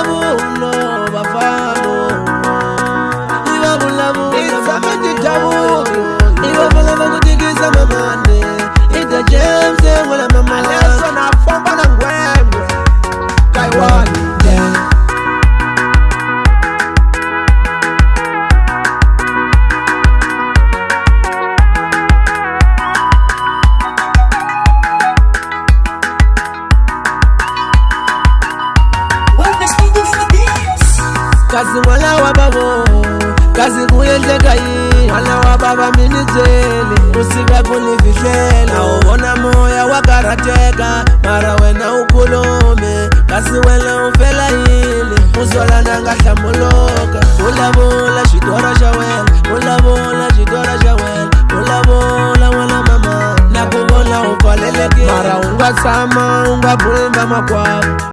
vulo bafano iva vulavula izama titabuki iva vulavula kutikisa mamane ita James wala mama leso na fomba na ngwengwe Kaiwani Kazi wala wa babo, kazi kuyendleka yini wala wa baba minizeli usika kunifihlela ubona moya wakarateka mara wena ukulume kazi wena ufela yini uzola nangahlambuluka ulabula xitora xa wena ulabula xitora xa wena ulabula wena mama nakuvona upfalelekile mara unga tshama unga phimba makwavo